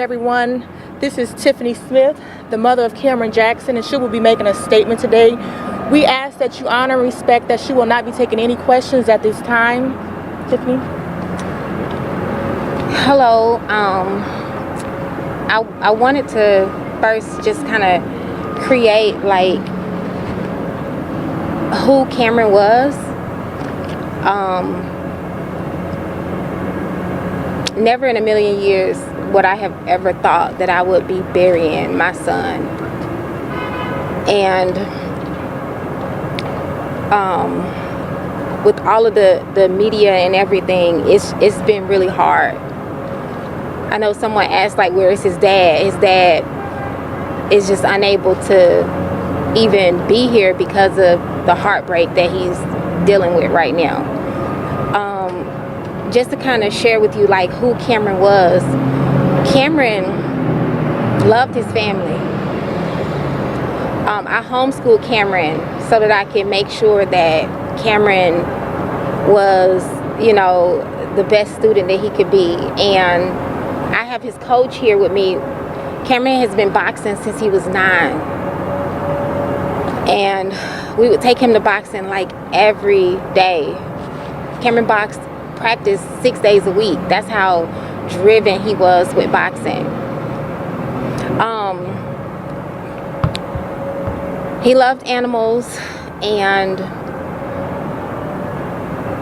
everyone. This is Tiffany Smith, the mother of Kameron Jackson, and she will be making a statement today. We ask that you honor and respect that she will not be taking any questions at this time. Tiffany? Hello. I wanted to first just kind of create like who Kameron was. Never in a million years would I have ever thought that I would be burying my son. And with all of the media and everything, it's been really hard. I know someone asked, like, where is his dad? His dad is just unable to even be here because of the heartbreak that he's dealing with right now. Just to kind of share with you like who Kameron was. Kameron loved his family. I homeschooled Kameron so that I could make sure that Kameron was, you know, the best student that he could be. And I have his coach here with me. Kameron has been boxing since he was 9. And we would take him to boxing like every day. Kameron practiced 6 days a week. That's how driven he was with boxing. He loved animals, and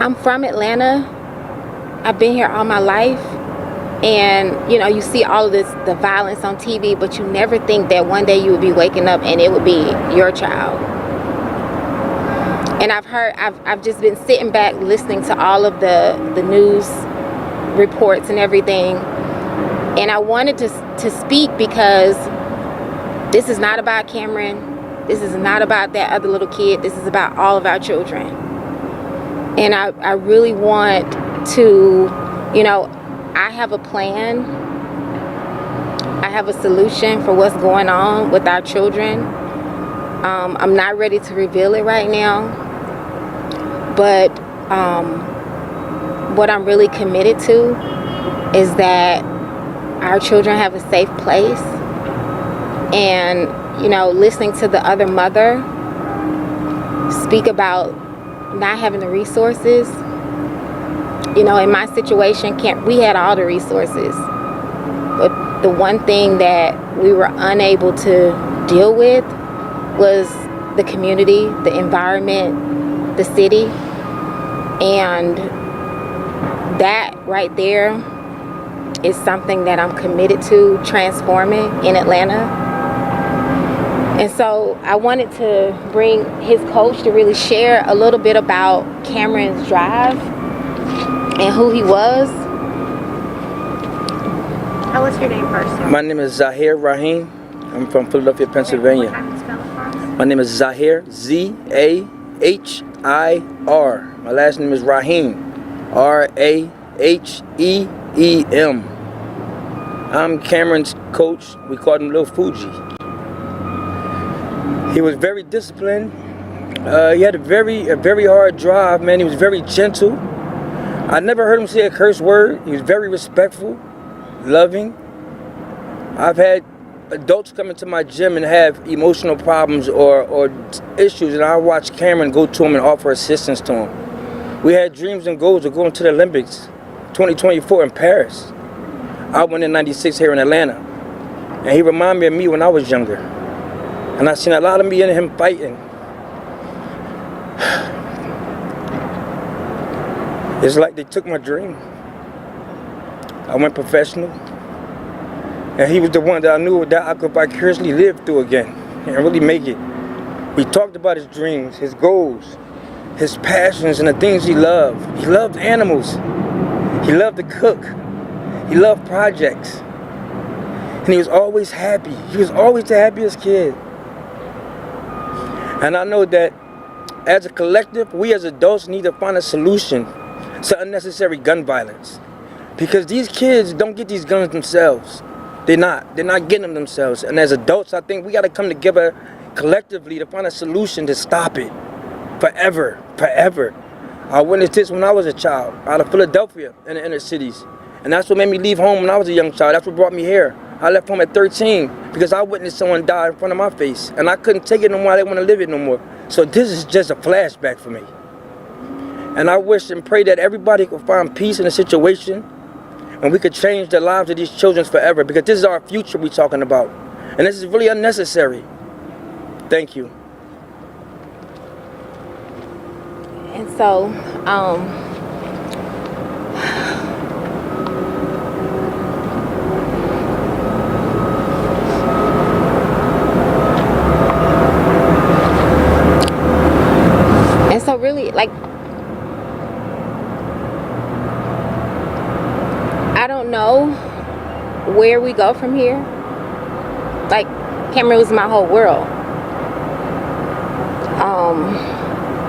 I'm from Atlanta. I've been here all my life, and you know, you see all of the violence on TV, but you never think that one day you would be waking up and it would be your child. And I've just been sitting back listening to all of the news reports and everything, and I wanted to speak because this is not about Kameron. This is not about that other little kid. This is about all of our children. And I really want to, you know, I have a plan. I have a solution for what's going on with our children. I'm not ready to reveal it right now. But what I'm really committed to is that our children have a safe place. And, you know, listening to the other mother speak about not having the resources. You know, in my situation, we had all the resources. But the one thing that we were unable to deal with was the community, the environment, the city. And that right there is something that I'm committed to transforming in Atlanta. And so I wanted to bring his coach to really share a little bit about Kameron's drive and who he was. Oh, what's your name first? My name is Zahir Rahim. I'm from Philadelphia, Pennsylvania. Okay, what spell it for us? My name is Zahir, Z-A-H-I-R. My last name is Rahim, R-A-H-E-E-M. I'm Kameron's coach. We called him Lil Fuji. He was very disciplined. He had a very hard drive, man. He was very gentle. I never heard him say a curse word. He was very respectful, loving. I've had adults come into my gym and have emotional problems or issues, and I watch Kameron go to him and offer assistance to him. We had dreams and goals of going to the Olympics 2024 in Paris. I went in '96 here in Atlanta, and he reminded me of me when I was younger. And I seen a lot of me and him fighting. It's like they took my dream. I went professional. And he was the one that I knew that I could vicariously live through again and really make it. We talked about his dreams, his goals, his passions, and the things he loved. He loved animals. He loved to cook. He loved projects. And he was always happy. He was always the happiest kid. And I know that as a collective, we as adults need to find a solution to unnecessary gun violence. Because these kids don't get these guns themselves. They're not getting them themselves. And as adults, I think we got to come together collectively to find a solution to stop it. Forever. I witnessed this when I was a child, out of Philadelphia in the inner cities. And that's what made me leave home when I was a young child. That's what brought me here. I left home at 13 because I witnessed someone die in front of my face, and I couldn't take it no more. I didn't want to live it no more. So this is just a flashback for me. And I wish and pray that everybody could find peace in the situation, and we could change the lives of these children forever, because this is our future we're talking about. And this is really unnecessary. Thank you. And so, really, like, I don't know where we go from here. Like, Kameron was my whole world.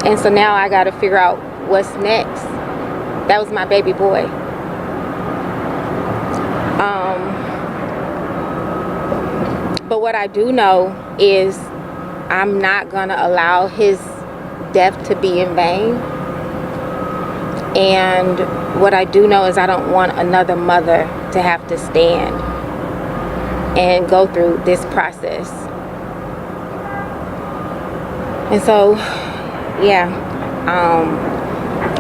And so now I got to figure out what's next. That was my baby boy. But what I do know is I'm not going to allow his death to be in vain. And what I do know is I don't want another mother to have to stand and go through this process. And so, yeah.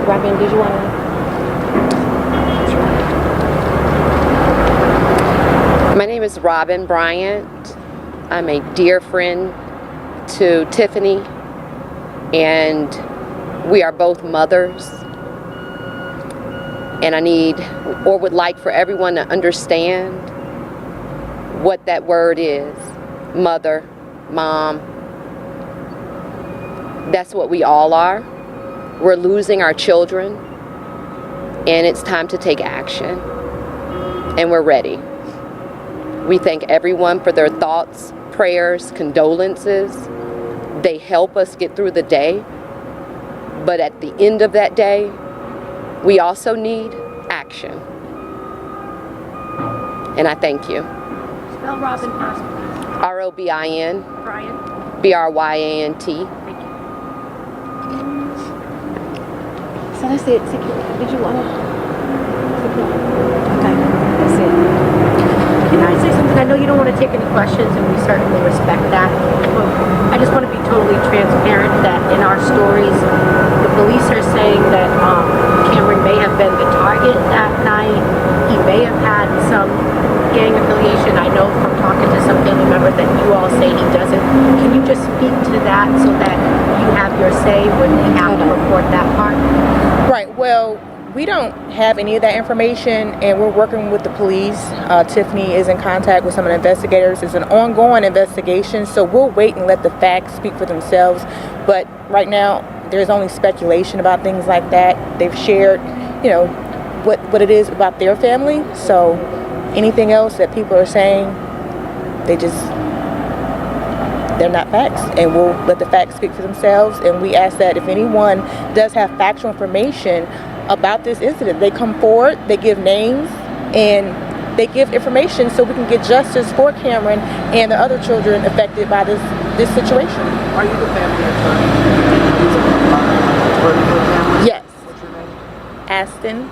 Robin, did you want to? My name is Robin Bryant. I'm a dear friend to Tiffany, and we are both mothers. And I need, or would like, for everyone to understand what that word is. Mother, mom. That's what we all are. We're losing our children, and it's time to take action. And we're ready. We thank everyone for their thoughts, prayers, condolences. They help us get through the day. But at the end of that day, we also need action. And I thank you. Spell Robin first, please. R-O-B-I-N. Brian. B-R-Y-A-N-T. Thank you. So that's it. Did you want to? Okay, that's it. Can I say something? I know you don't want to take any questions, and we certainly respect that. But I just want to be totally transparent that in our stories, the police are saying that Kameron may have been the target that night. He may have had some gang affiliation. I know from talking to some family members that you all say he doesn't. Can you just speak to that so that you have your say when we have to report that part? Right. Well, we don't have any of that information, and we're working with the police. Tiffany is in contact with some of the investigators. It's an ongoing investigation, so we'll wait and let the facts speak for themselves. But right now, there's only speculation about things like that. They've shared, what it is about their family. So anything else that people are saying, they're not facts, and we'll let the facts speak for themselves. And we ask that if anyone does have factual information about this incident, they come forward, they give names, and they give information so we can get justice for Kameron and the other children affected by this situation. Are you the family attorney? Yes. What's your name? Aston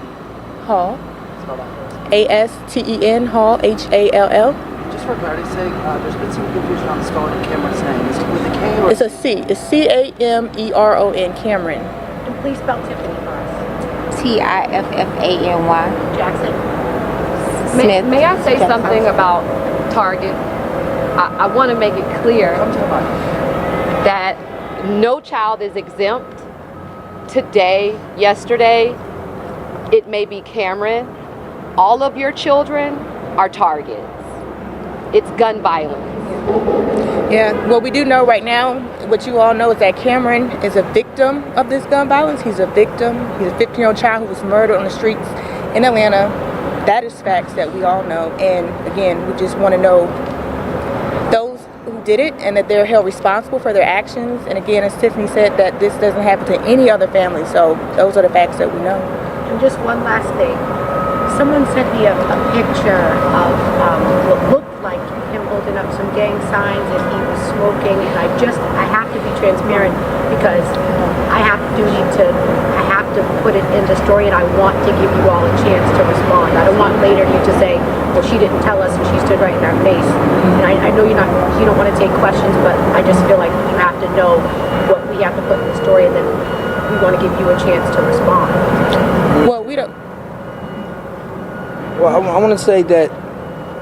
Hall. Spell that first. A-S-T-E-N Hall, H-A-L-L. Just for clarity's sake, there's been some confusion on the spelling of Cameron's name. Is it with a K or? It's a C. It's C-A-M-E-R-O-N, Kameron. And please spell Tiffany for us. Tiffany Jackson. Smith. May I say something about Target? I want to make it clear that no child is exempt. Today, yesterday, it may be Kameron. All of your children are targets. It's gun violence. Yeah, well, we do know right now, what you all know is that Kameron is a victim of this gun violence. He's a victim. He's a 15-year-old child who was murdered on the streets in Atlanta. That is facts that we all know. And again, we just want to know those who did it and that they're held responsible for their actions. And again, as Tiffany said, that this doesn't happen to any other family. So those are the facts that we know. And just one last thing. Someone sent me a picture of what looked like him holding up some gang signs and he was smoking. And I have to be transparent because I have to to put it in the story, and I want to give you all a chance to respond. I don't want later you to say, well, she didn't tell us and she stood right in our face. And I know you don't want to take questions, but I just feel like you have to know what we have to put in the story, and then we want to give you a chance to respond. Well, we don't. Well, I want to say that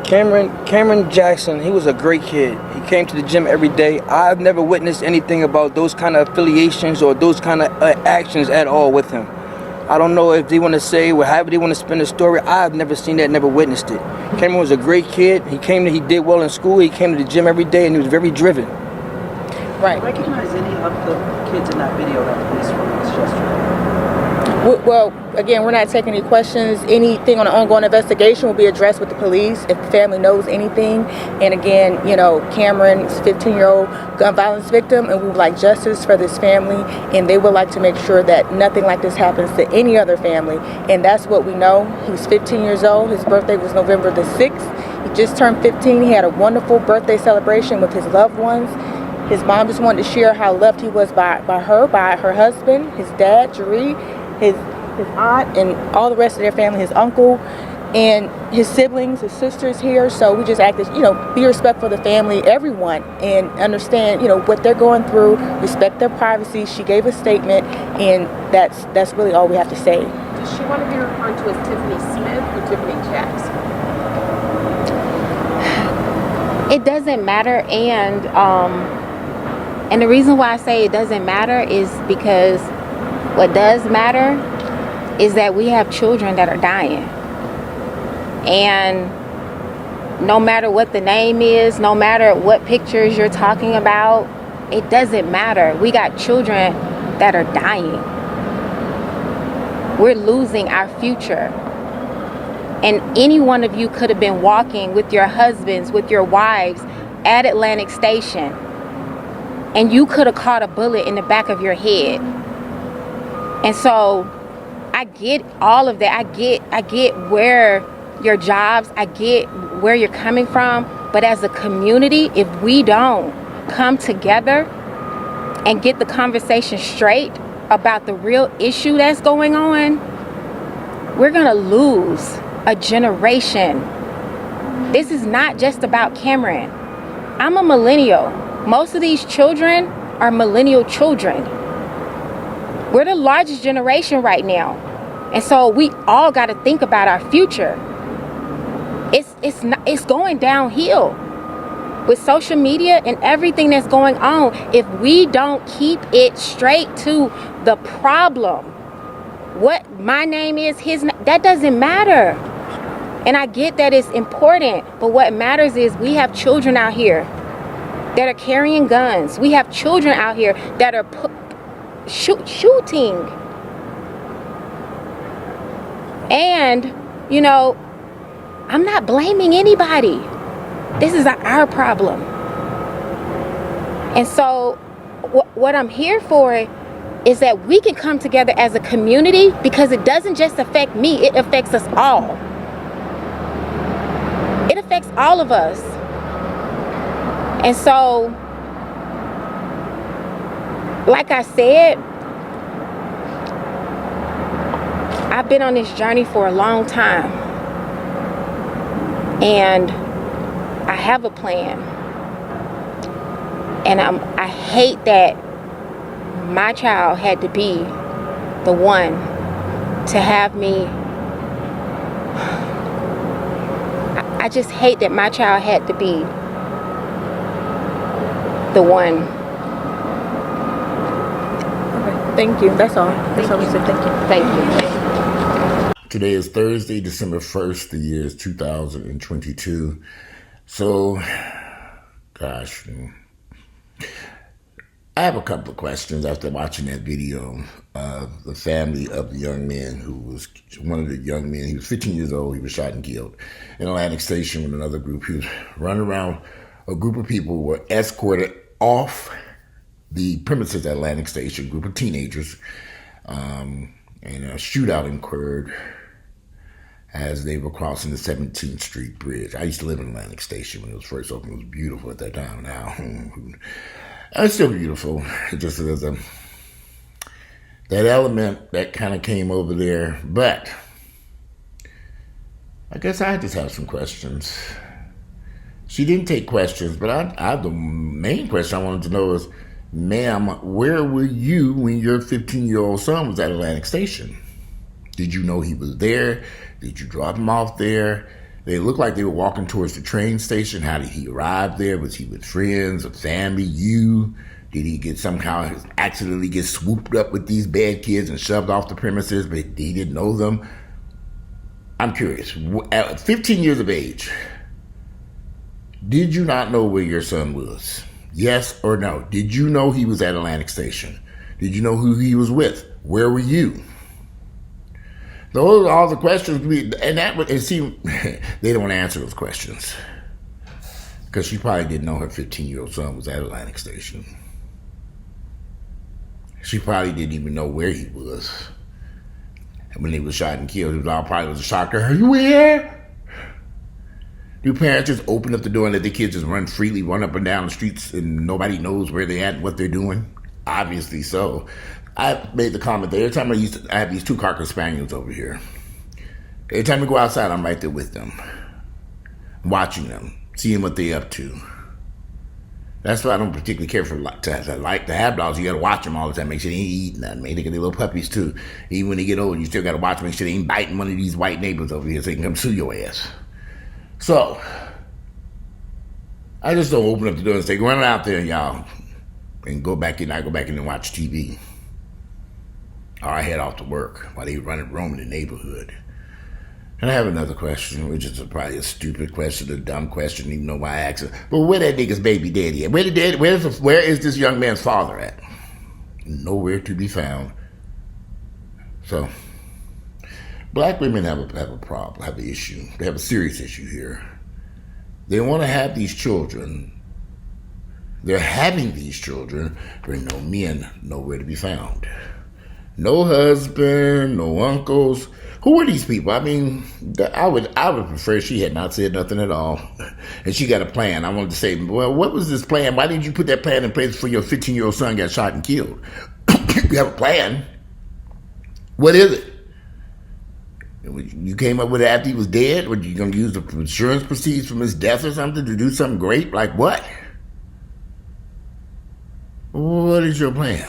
Cameron Jackson, he was a great kid. He came to the gym every day. I've never witnessed anything about those kind of affiliations or those kind of actions at all with him. I don't know if they want to say or however they want to spin the story. I've never seen that, never witnessed it. Cameron was a great kid. He did well in school. He came to the gym every day, and he was very driven. Right. Recognize any of the kids in that video that police released yesterday? Well, again, we're not taking any questions. Anything on the ongoing investigation will be addressed with the police if the family knows anything. And again, Cameron's 15-year-old gun violence victim, and we would like justice for this family, and they would like to make sure that nothing like this happens to any other family. And that's what we know. He's 15 years old. His birthday was November the 6th. He just turned 15. He had a wonderful birthday celebration with his loved ones. His mom just wanted to share how loved he was by her husband, his dad, Jeree, his aunt, and all the rest of their family, his uncle, and his siblings, his sisters here. So we just act as, be respectful of the family, everyone, and understand, what they're going through, respect their privacy. She gave a statement, and that's really all we have to say. Does she want to be referred to as Tiffany Smith or Tiffany Jackson? It doesn't matter, and the reason why I say it doesn't matter is because what does matter is that we have children that are dying. And no matter what the name is, no matter what pictures you're talking about, it doesn't matter. We got children that are dying. We're losing our future. And any one of you could have been walking with your husbands, with your wives at Atlantic Station, and you could have caught a bullet in the back of your head. And so I get all of that. I get where your jobs, I get where you're coming from. But as a community, if we don't come together and get the conversation straight about the real issue that's going on, we're gonna lose a generation. This is not just about Cameron. I'm a millennial. Most of these children are millennial children. We're the largest generation right now. And so we all got to think about our future. It's going downhill with social media and everything that's going on. If we don't keep it straight to the problem, what my name is, that doesn't matter. And I get that it's important, but what matters is we have children out here that are carrying guns. We have children out here that are shooting. And, I'm not blaming anybody. This is our problem. And so what I'm here for is that we can come together as a community, because it doesn't just affect me, it affects us all. It affects all of us. And so, like I said, I've been on this journey for a long time. And I have a plan. And I hate that my child had to be the one to have me. I just hate that my child had to be the one. Okay, thank you. That's all. That's all we said. Thank you. Thank you. Today is Thursday, December 1st. The year is 2022. So, gosh, I have a couple of questions after watching that video of the family of the young man who was one of the young men. He was 15 years old. He was shot and killed in Atlantic Station with another group. He was running around. A group of people were escorted off the premises at Atlantic Station, a group of teenagers, and a shootout occurred as they were crossing the 17th Street Bridge. I used to live in Atlantic Station when it was first opened. It was beautiful at that time. Now, it's still beautiful. It just is that element that kind of came over there. But I guess I just have some questions. She didn't take questions, but the main question I wanted to know is, ma'am, where were you when your 15-year-old son was at Atlantic Station? Did you know he was there? Did you drop him off there? They looked like they were walking towards the train station. How did he arrive there? Was he with friends or family? You? Did he get somehow accidentally get swooped up with these bad kids and shoved off the premises, but he didn't know them? I'm curious. At 15 years of age, did you not know where your son was? Yes or no? Did you know he was at Atlantic Station? Did you know who he was with? Where were you? Those are all the questions they don't want to answer those questions. Because she probably didn't know her 15-year-old son was at Atlantic Station. She probably didn't even know where he was. And when he was shot and killed, it all probably was a shock to her. You here? Do parents just open up the door and let the kids just run freely, run up and down the streets, and nobody knows where they're at and what they're doing? Obviously so. I made the comment that every time I have these 2 Cocker Spaniels over here. Every time we go outside, I'm right there with them, watching them, seeing what they're up to. That's why I don't particularly care for to have dogs. You got to watch them all the time. Make sure they ain't eating nothing. They get their little puppies too. Even when they get old, you still got to watch them. Make sure they ain't biting one of these white neighbors over here so they can come sue your ass. So, I just don't open up the door and say, run out there, y'all, and go back in. I go back in and watch TV. Or I head off to work while they roaming the neighborhood. And I have another question, which is probably a stupid question, a dumb question, even know why I asked it. But where that nigga's baby daddy at? Where is this young man's father at? Nowhere to be found. So, black women have a problem, have an issue. They have a serious issue here. They want to have these children. They're having these children, but no men nowhere to be found. No husband, no uncles. Who are these people? I mean, I would prefer she had not said nothing at all. And she got a plan. I wanted to say, well, what was this plan? Why didn't you put that plan in place before your 15-year-old son got shot and killed? You have a plan. What is it? You came up with it after he was dead? Were you going to use the insurance proceeds from his death or something to do something great? Like what? What is your plan?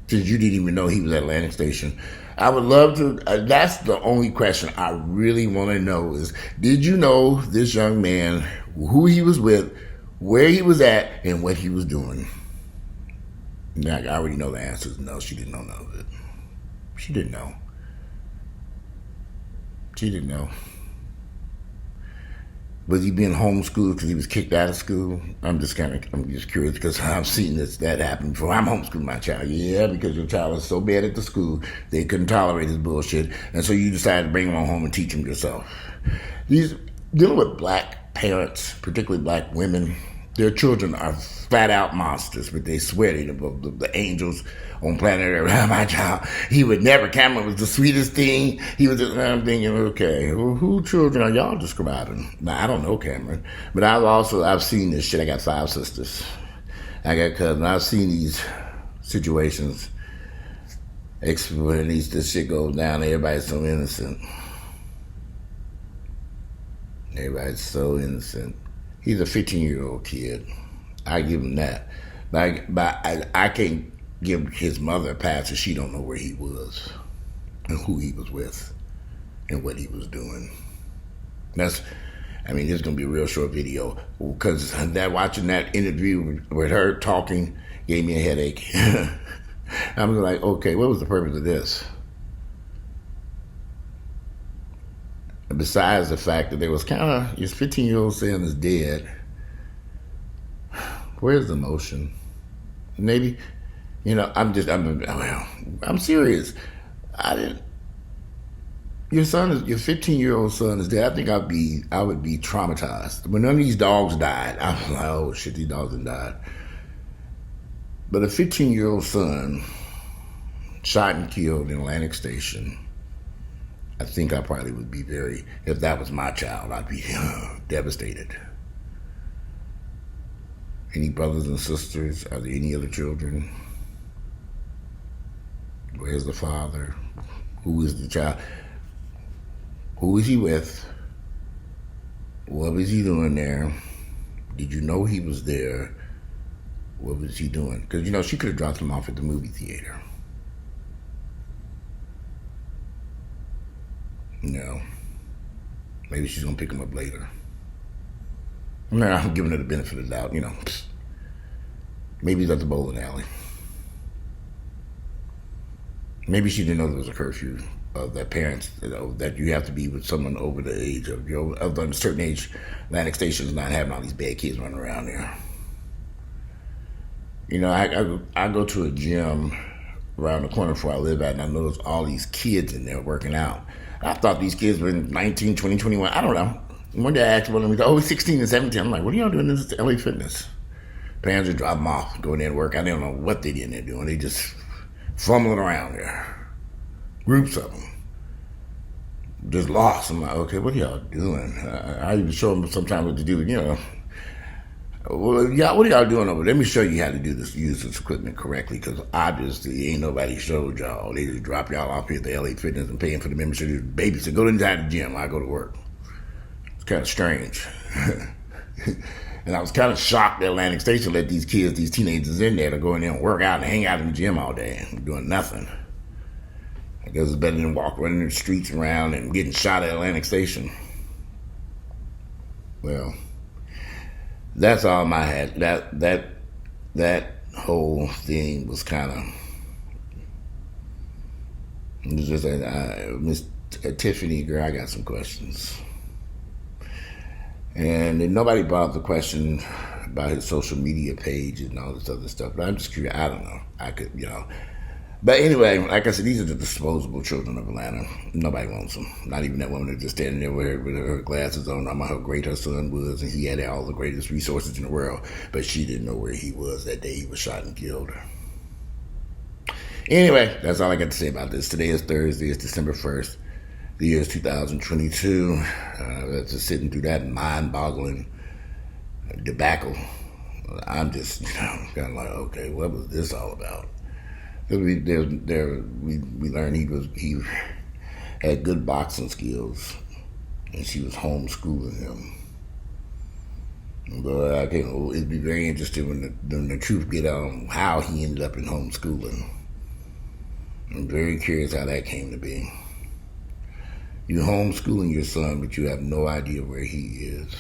Since you didn't even know he was at Atlantic Station. I would love to, that's the only question I really want to know is, did you know this young man, who he was with, where he was at, and what he was doing? Now, I already know the answer is no, she didn't know none of it. She didn't know. She didn't know. Was he being homeschooled because he was kicked out of school? I'm just curious because I've seen that happen before. I'm homeschooling my child. Yeah, because your child was so bad at the school, they couldn't tolerate his bullshit. And so you decided to bring him on home and teach him yourself. Dealing with black parents, particularly black women, their children are flat out monsters, but they swear they're the angels on planet Earth. My child, he would never, Cameron was the sweetest thing. He was just, I'm thinking, okay, well, who children are y'all describing? Now, I don't know Cameron, but I've seen this shit. I got 5 sisters. I got cousins. I've seen these situations. When this shit goes down, everybody's so innocent. Everybody's so innocent. He's a 15-year-old kid. I give him that. But I can't give his mother a pass if she don't know where he was and who he was with and what he was doing. This is going to be a real short video because watching that interview with her talking gave me a headache. I was like, okay, what was the purpose of this? Besides the fact that there was his 15-year-old son is dead. Where's the emotion? Maybe, I'm serious. Your 15-year-old son is dead. I think I would be traumatized. When none of these dogs died, I was like, oh shit, these dogs have died. But a 15-year-old son shot and killed in Atlantic Station. I think I probably would be if that was my child, I'd be devastated. Any brothers and sisters? Are there any other children? Where's the father? Who is the child? Who is he with? What was he doing there? Did you know he was there? What was he doing? Because, you know, she could have dropped him off at the movie theater. You know, maybe she's going to pick him up later. I'm giving her the benefit of the doubt, you know. Maybe he's at the bowling alley. Maybe she didn't know there was a curfew of that parents, you know, that you have to be with someone over the age of, you know, of a certain age. Atlantic Station is not having all these bad kids running around there. You know, I go to a gym around the corner where I live at, and I notice all these kids in there working out. I thought these kids were 19, 20, 21. I don't know. One day I asked one of them, 16 and 17. I'm like, what are y'all doing? This is LA Fitness. Parents would drop them off, go in there and work. I didn't know what they did in there doing. They just fumbling around there. Groups of them. Just lost. I'm like, okay, what are y'all doing? I even show them sometimes what to do, you know. Well, y'all, what are y'all doing over there? Let me show you how to do this, use this equipment correctly, because obviously ain't nobody showed y'all. They just drop y'all off here at the LA Fitness and paying for the membership. Babysit, go inside the gym. I go to work. It's kind of strange. And I was kind of shocked that Atlantic Station let these kids, these teenagers in there to go in there and work out and hang out in the gym all day and doing nothing. I guess it's better than walk running the streets around and getting shot at Atlantic Station. Well, that's all I had. That whole thing was kind of, it was just Miss Tiffany, girl, I got some questions. And then nobody brought up the question about his social media page and all this other stuff. But I'm just curious. I don't know. I could, you know. But anyway, like I said, these are the disposable children of Atlanta. Nobody wants them. Not even that woman that's just standing there with her glasses on, talking about how great her son was, and he had all the greatest resources in the world. But she didn't know where he was that day he was shot and killed. Anyway, that's all I got to say about this. Today is Thursday. It's December 1st. The year is 2022. That's just sitting through that mind-boggling debacle. I'm just, you know, kind of like, okay, what was this all about? We learned he had good boxing skills, and she was homeschooling him. But it'd be very interesting when the truth get out on how he ended up in homeschooling. I'm very curious how that came to be. You're homeschooling your son, but you have no idea where he is.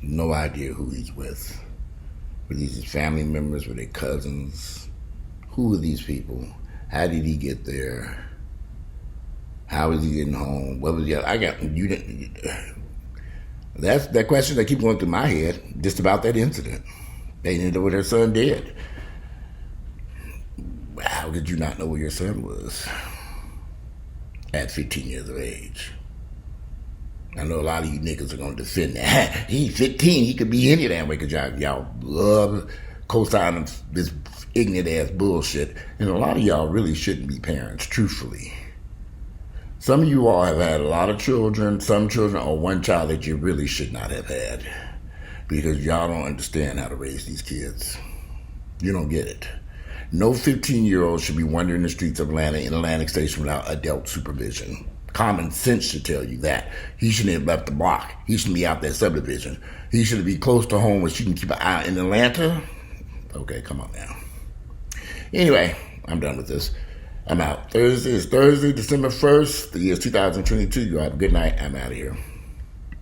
No idea who he's with. Were these his family members? Were they cousins? Who are these people? How did he get there? How is he getting home? What was that's that question that keeps going through my head, just about that incident. They didn't know what their son did. How could you not know where your son was at 15 years of age? I know a lot of you niggas are going to defend that. He's 15, he could be any damn way, because y'all love co-signing this ignorant ass bullshit. And a lot of y'all really shouldn't be parents, truthfully. Some of you all have had a lot of children, some children, or one child that you really should not have had, because y'all don't understand how to raise these kids. You don't get it. No 15-year-old should be wandering the streets of Atlanta in Atlantic Station without adult supervision. Common sense should tell you that. He shouldn't have left the block. He shouldn't be out that subdivision. He should be close to home where she can keep an eye in Atlanta. Okay, come on now. Anyway, I'm done with this. I'm out. Thursday is Thursday, December 1st. The year is 2022. You all have a good night. I'm out of here.